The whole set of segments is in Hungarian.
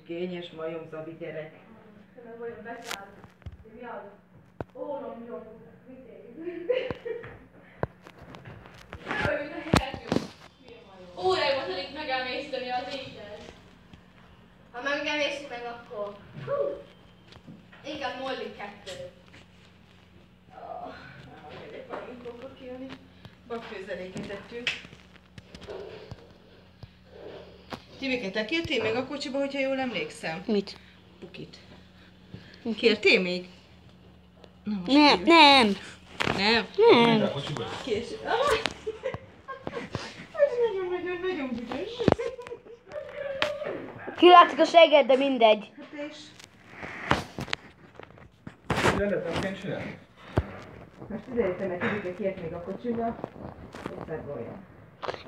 kényes majom Zabi gyerek. Nem vagyok beszáll. Mi az? Ólom jó. Mit érjük? Jaj, mint a hernyó. Óráimat alig megemészteni az ételt. Ha megemészti meg, akkor... Inkább Molly 2. Nem megyek valami fogok kijönni. Babfőzeléket ettünk. Tibike, te kértél még a kocsiba, hogyha jól emlékszem? Mit? Pukit. Kértél még? Nem, nem. Nem? Nem. Késő. Nagyon büdös. Kilátszik a seged, de mindegy. Hát és? Rendet kell csinálni? Most figyeljetek, mert Tibike kért még a kocsiba. Összegolja.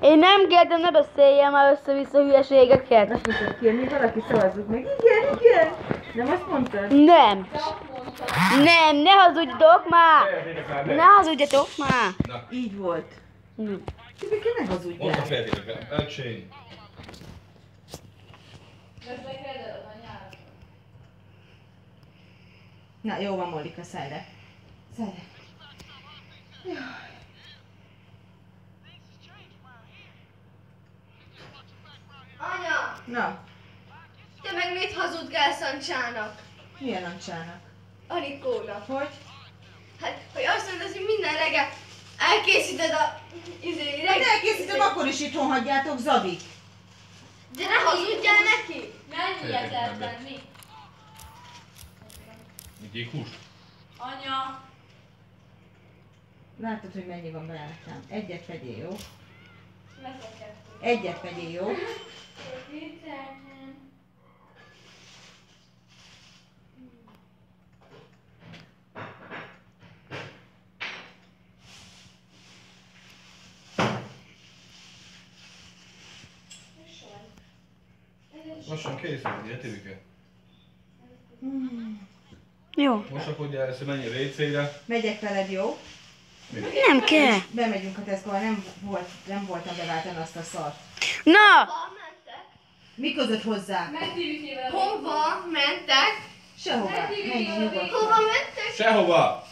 Én nem kértem, ne beszéljem már össze-vissza hülyeségeket. Azt mondtad kérni, valaki szavazzuk meg. Igen, igen. Nem azt mondtad? Nem. Nem, ne hazudjatok már. Ne hazudjatok már. Na, Így volt. Nem. Tibike, ne mondd a hazudjál. feltételeket. Elcsény. Veszlek reggel az anyára. Na, jó van, Mollika, szállj le. Szállj le. Jaj. Anya! Na, Te meg mit hazudgálsz Ancsának? milyen Ancsának? Anikónak. Hogy? Hát, hogy azt mondod, hogy minden reggel elkészíted a... Hát elkészítem, akkor is itthon hagyjátok, Zabi. De ne hazudjál neki! Nem ilyet lehet Fejlődj tenni. Gyék hús? Anya! Látod, hogy mennyi van beállítám. Egyet vegyél, jó? Veszek kettőt. Egyet vegyél, jó? Lassan készül, ugye, Tibike? Jó. Mosakodjál össze, menj a WC-re. Megyek veled, jó? Nem kell. Bemegyünk a Tesco-ba, nem voltam beváltani azt a szart. Na! Hova mentek? Mi között hozzá? Megtűrjük. Hova mentek? Sehová. Menj nyugodtan. Hova mentek? Sehova!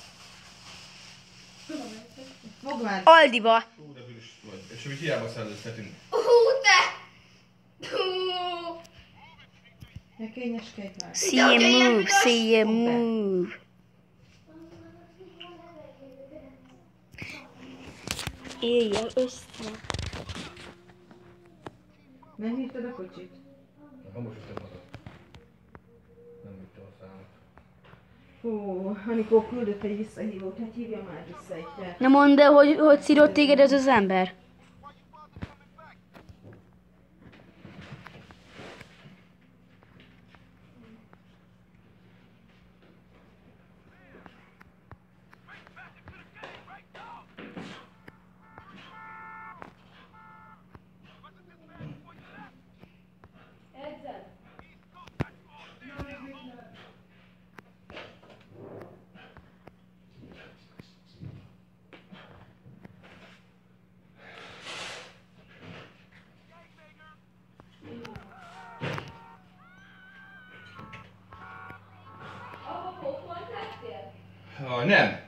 Fogd már. Aldiba. Ú, de bűnös vagy. És hogy hiába szellőztetünk. Te! Ne kényeskedj már. See you move, see you move. Éljel össze. Nem hívtad a kocsit? Hangosítom magad. Nem vittem a számot. Hú, Anikó küldött egy visszahívót, hát hívja már vissza egy perc. Na mondd el, hogy szírott téged ez az ember. Edzel! Apa, popcorn tettél? Nem!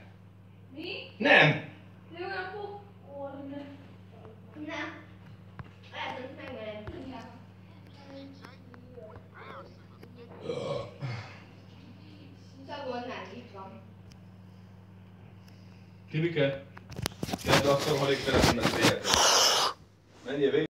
Mi? Nem! De olyan popcorn. Nem. Lehet, hogy megmered. Szagolnál, itt van. Tibike, kezd azt, hogy telefonon beszéljetek. Menjél végig.